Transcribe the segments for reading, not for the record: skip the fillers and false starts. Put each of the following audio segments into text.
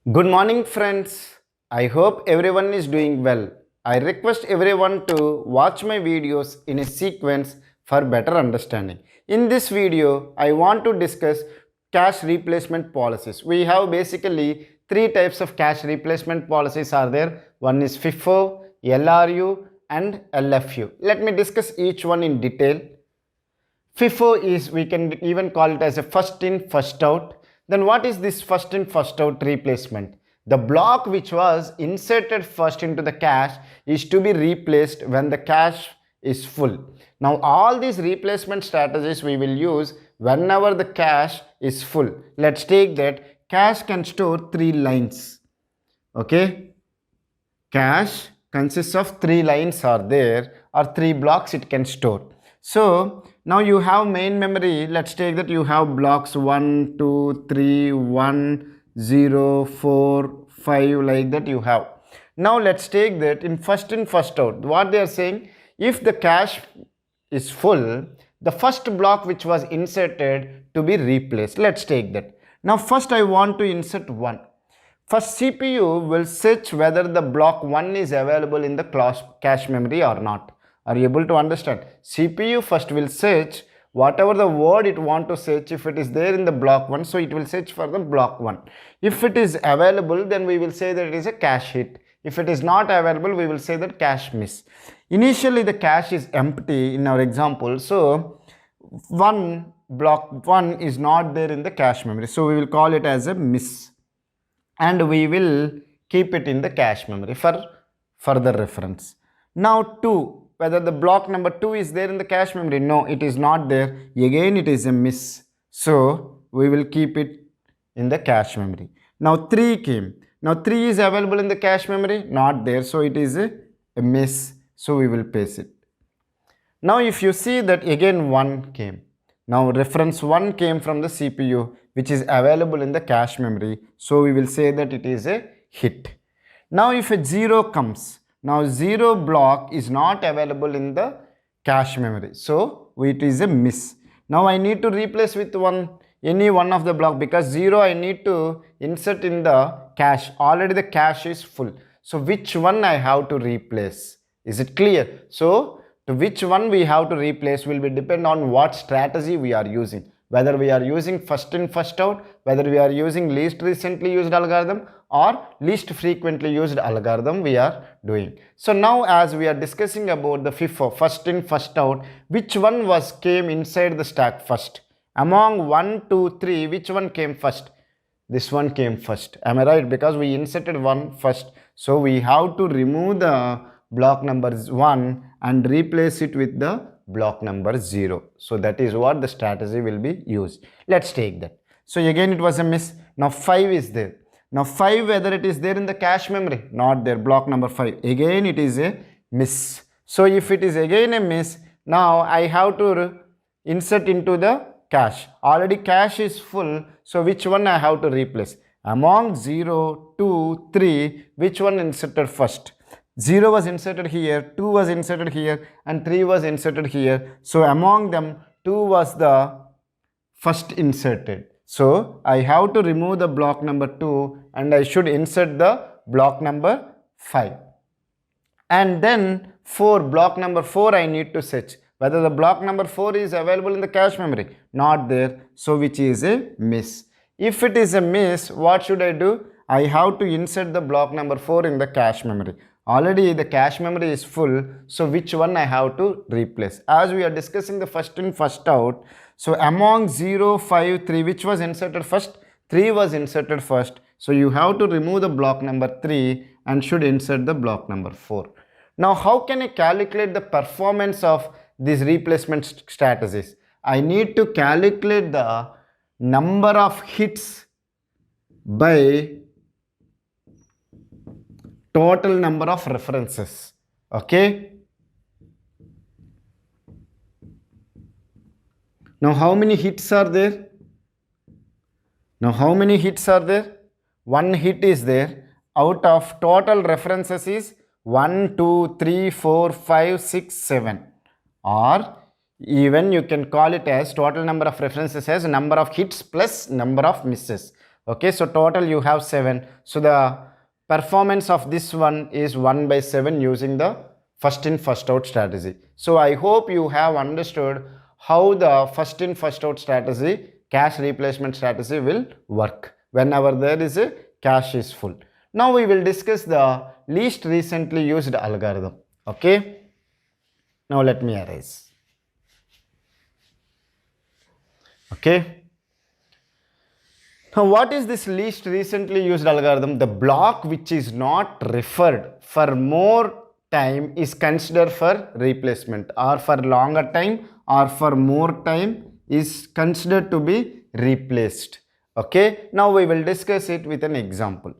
Good morning, friends. I hope everyone is doing well. I request everyone to watch my videos in a sequence for better understanding. In this video, I want to discuss cash replacement policies. We have basically three types of cash replacement policies are there. One is FIFO, LRU and LFU. Let me discuss each one in detail. FIFO is, we can even call it as a first in, first out. Then what is this first in, first out replacement? The block which was inserted first into the cache is to be replaced when the cache is full. Now all these replacement strategies we will use whenever the cache is full. Let's take that cache can store 3 lines. Okay. Cache consists of 3 lines are there or 3 blocks it can store. So now you have main memory. Let's take that you have blocks 1, 2, 3, 1, 0, 4, 5 like that you have. Now let's take that in, first out. What they are saying, if the cache is full, the first block which was inserted to be replaced. Let's take that. Now first I want to insert 1. First CPU will search whether the block 1 is available in the cache memory or not. Are you able to understand? CPU first will search whatever the word it want to search. If it is there in the block 1, so it will search for the block 1. If it is available, then we will say that it is a cache hit. If it is not available, we will say that cache miss. Initially the cache is empty in our example, so block 1 is not there in the cache memory, so we will call it as a miss and we will keep it in the cache memory for further reference. Now 2, whether the block number 2 is there in the cache memory. No, it is not there. Again it is a miss, so we will keep it in the cache memory. Now 3 came. Now 3 is available in the cache memory, not there, so it is a miss, so we will paste it. Now if you see that again 1 came. Now reference 1 came from the CPU which is available in the cache memory, so we will say that it is a hit. Now if a 0 comes, now 0 block is not available in the cache memory, so it is a miss. Now I need to replace with any one of the block, because 0 I need to insert in the cache. Already the cache is full, so which one I have to replace? Is it clear? So to which one we have to replace will be depend on what strategy we are using. Whether we are using first in, first out, whether we are using least recently used algorithm or least frequently used algorithm we are doing. So now as we are discussing about the FIFO, first in, first out, which one came inside the stack first? Among 1, 2, 3, which one came first? This one came first. Am I right? Because we inserted 1 first. So we have to remove the block number 1 and replace it with the block number 0. So that is what the strategy will be used. Let's take that. So again it was a miss. Now 5 is there. Now 5, whether it is there in the cache memory, not there, block number 5. Again it is a miss. So if it is again a miss, now I have to insert into the cache. Already cache is full, so which one I have to replace? Among 0, 2, 3, which one inserted first? 0 was inserted here, 2 was inserted here and 3 was inserted here. So among them 2 was the first inserted. So I have to remove the block number 2 and I should insert the block number 5. And then 4, block number 4 I need to search whether the block number 4 is available in the cache memory. Not there, so which is a miss. If it is a miss, what should I do? I have to insert the block number 4 in the cache memory. Already the cache memory is full, so which one I have to replace? As we are discussing the first in, first out, so among 0, 5, 3, which was inserted first? 3 was inserted first, so you have to remove the block number 3 and should insert the block number 4. Now how can I calculate the performance of these replacement strategies? I need to calculate the number of hits by total number of references. Okay. Now how many hits are there? Now how many hits are there? 1 hit is there. Out of total references is 1, 2, 3, 4, 5, 6, 7. Or even you can call it as total number of references as number of hits plus number of misses. Okay, so total you have 7. So the performance of this one is 1 by 7 using the first in first out strategy. So I hope you have understood how the first in first out strategy, cache replacement strategy will work whenever there is a cache is full. Now we will discuss the least recently used algorithm. Okay, now let me erase. Okay, now what is this least recently used algorithm? The block which is not referred for more time is considered for replacement, or for longer time or for more time is considered to be replaced. Okay, now we will discuss it with an example.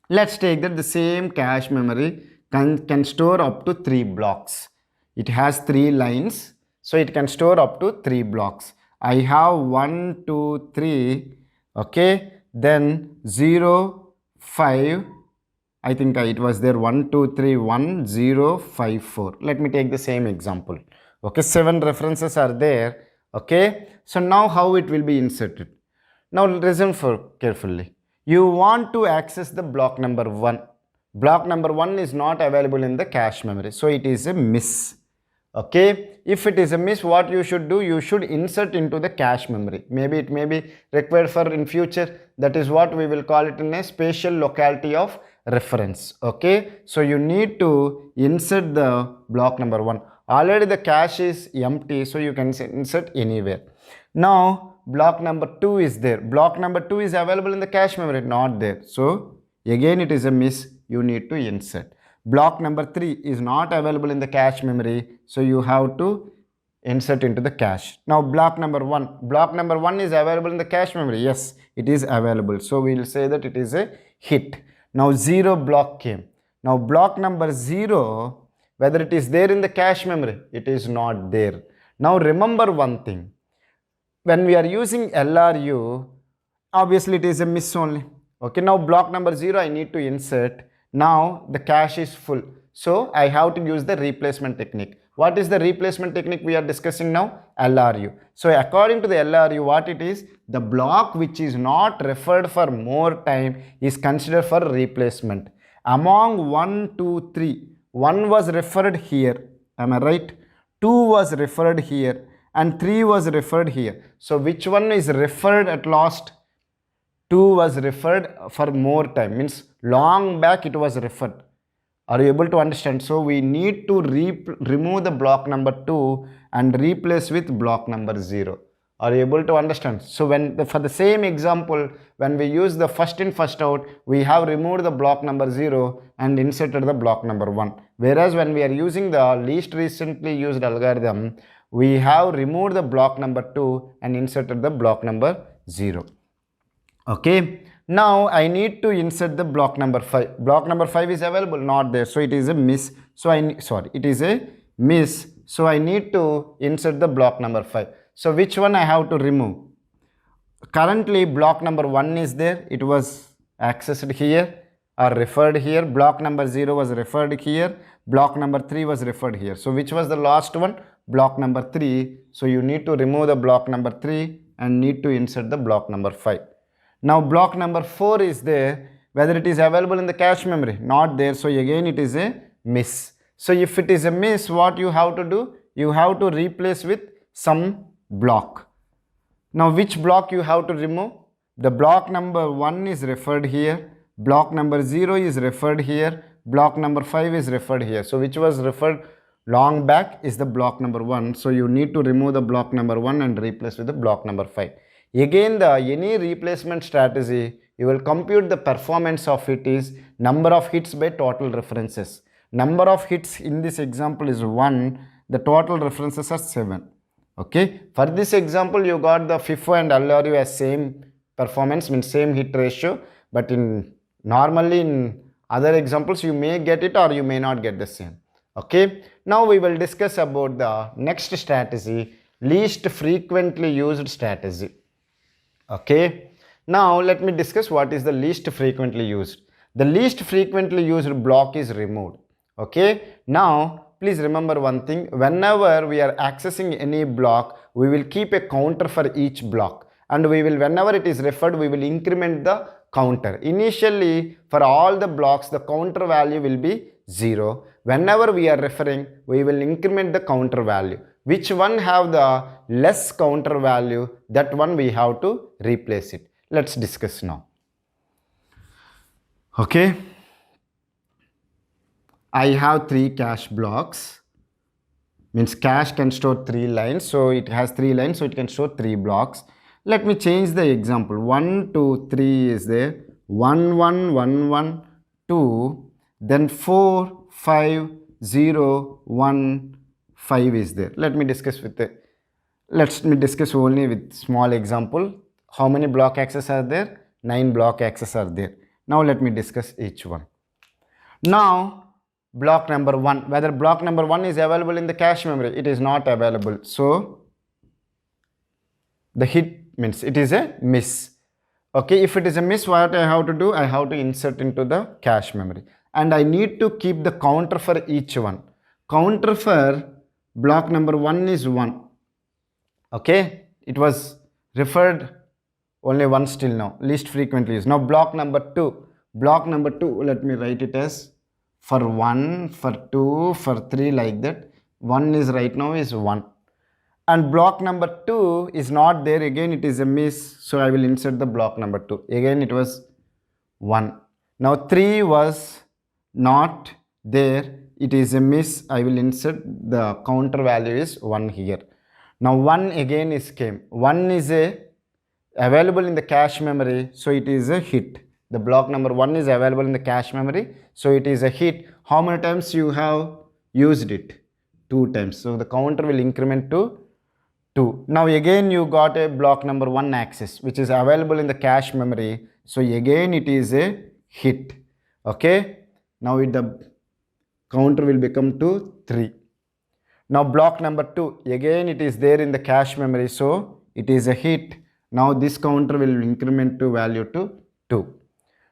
Let's take that the same cache memory can store up to 3 blocks. It has 3 lines, so it can store up to 3 blocks. I have 1, 2, 3, okay, then 0, 5, I think it was there 1, 2, 3, 1, 0, 5, 4. Let me take the same example. Okay, 7 references are there. Okay, so now how it will be inserted? Now listen for carefully. You want to access the block number 1. Block number 1 is not available in the cache memory, so it is a miss. Okay, if it is a miss, what you should do, you should insert into the cache memory. Maybe it may be required for in future. That is what we will call it in a spatial locality of reference. Okay, so you need to insert the block number 1. Already the cache is empty, so you can insert anywhere. Now block number 2 is there. Block number 2 is available in the cache memory, not there. So again it is a miss, you need to insert. Block number 3 is not available in the cache memory, so you have to insert into the cache. Now block number 1 is available in the cache memory. Yes, it is available, so we will say that it is a hit. Now 0 block came. Now block number 0, whether it is there in the cache memory, it is not there. Now remember one thing, when we are using LRU, obviously it is a miss only. Okay, now block number 0 I need to insert. Now the cache is full, so I have to use the replacement technique. What is the replacement technique we are discussing now? LRU. So according to the LRU, what it is? The block which is not referred for more time is considered for replacement. Among 1, 2, 3, 1 was referred here, am I right? 2 was referred here and 3 was referred here. So which one is referred at last? 2 was referred for more time, means long back it was referred. Are you able to understand? So we need to remove the block number 2 and replace with block number 0. Are you able to understand? So for the same example, when we use the first in first out, we have removed the block number 0 and inserted the block number 1. Whereas when we are using the least recently used algorithm, we have removed the block number 2 and inserted the block number 0. Okay, now I need to insert the block number 5. Block number 5 is available, not there, so it is a miss. So it is a miss. So I need to insert the block number 5. So which one I have to remove? Currently block number 1 is there, it was accessed here or referred here. Block number 0 was referred here. Block number 3 was referred here. So which was the last one? Block number 3. So you need to remove the block number 3 and need to insert the block number 5. Now block number 4 is there, whether it is available in the cache memory, not there, so again it is a miss. So if it is a miss, what you have to do? You have to replace with some block. Now which block you have to remove? The block number 1 is referred here, block number 0 is referred here, block number 5 is referred here. So which was referred long back is the block number 1. So you need to remove the block number 1 and replace with the block number 5. Again, any replacement strategy, you will compute the performance of it is number of hits by total references. Number of hits in this example is 1, the total references are 7. Okay, for this example you got the FIFO and LRU as same performance, means same hit ratio, but normally in other examples you may get it or you may not get the same. Okay, now we will discuss about the next strategy, least frequently used strategy. Okay, now let me discuss what is the least frequently used. The least frequently used block is removed. Okay, now please remember one thing, whenever we are accessing any block, we will keep a counter for each block. and we will, whenever it is referred, we will increment the counter. Initially, for all the blocks, the counter value will be 0. Whenever we are referring, we will increment the counter value. Which one have the less counter value, that one we have to replace it. Let's discuss now. Okay. I have 3 cache blocks. Means cache can store 3 lines, so it has 3 lines, so it can store 3 blocks. Let me change the example. 1 2 3 is there, 1 1 1 1 2, then 4 5 0 1 5 is there. Let me discuss only with small example. How many block access are there? 9 block access are there. Now let me discuss each one. Now block number 1, whether block number 1 is available in the cache memory, it is not available, so the hit means it is a miss. Okay, if it is a miss, what I have to do? I have to insert into the cache memory, and I need to keep the counter for each one. Counter for block number 1 is 1. Okay, it was referred only once till now, least frequently used. Now block number 2, let me write it as for 1, for 2, for 3, like that. 1 is right now is 1, and block number 2 is not there, again it is a miss, so I will insert the block number 2. Again it was 1. Now 3 was not there, it is a miss, I will insert the counter value is 1 here. Now 1 again is came, 1 is available in the cache memory, so it is a hit. The block number 1 is available in the cache memory, so it is a hit. How many times you have used it? 2 times. So the counter will increment to 2. Now again you got a block number 1 access, which is available in the cache memory, so again it is a hit. Okay, now the counter will become to 3. Now block number 2, again it is there in the cache memory, so it is a hit. Now this counter will increment to value to 2.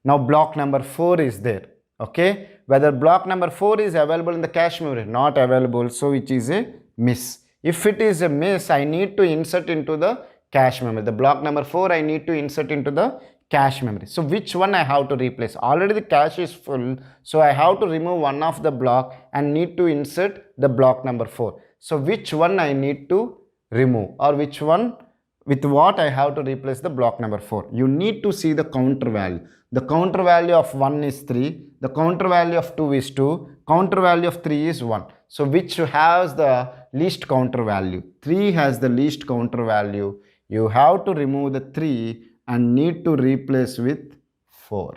Now block number 4 is there. Okay, whether block number 4 is available in the cache memory, not available, so which is a miss. If it is a miss, I need to insert into the cache memory. The block number 4 I need to insert into the cache memory. So which one I have to replace? Already the cache is full, so I have to remove one of the block and need to insert the block number 4. So which one I need to remove, or which one, with what I have to replace the block number 4? You need to see the counter value. The counter value of 1 is 3, the counter value of 2 is 2, counter value of 3 is 1. So which has the least counter value? 3 has the least counter value. You have to remove the 3 and need to replace with 4.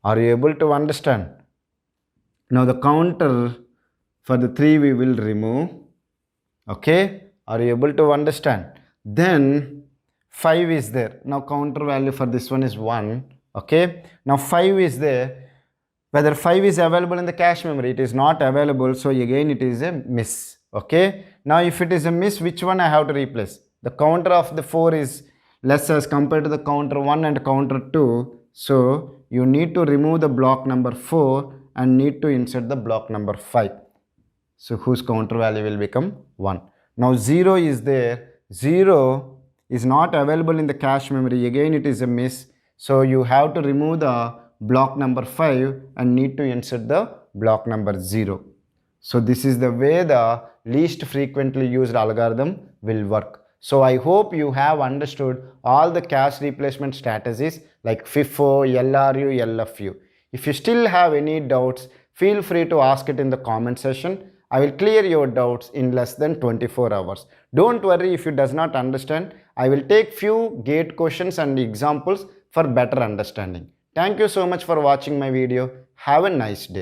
Are you able to understand? Now the counter for the 3 we will remove. Okay, are you able to understand? Then 5 is there. Now counter value for this one is 1. Okay, now 5 is there. Whether 5 is available in the cache memory, it is not available, so again it is a miss. Okay, now if it is a miss, which one I have to replace? The counter of the 4 is less as compared to the counter 1 and counter 2, so you need to remove the block number 4 and need to insert the block number 5, so whose counter value will become 1. Now 0 is there. 0 is not available in the cache memory, again it is a miss, so you have to remove the block number 5 and need to insert the block number 0. So this is the way the least frequently used algorithm will work. So I hope you have understood all the cache replacement strategies like FIFO, LRU, LFU. If you still have any doubts, feel free to ask it in the comment section. I will clear your doubts in less than 24 hours. Don't worry if you does not understand. I will take few gate questions and examples for better understanding. Thank you so much for watching my video. Have a nice day.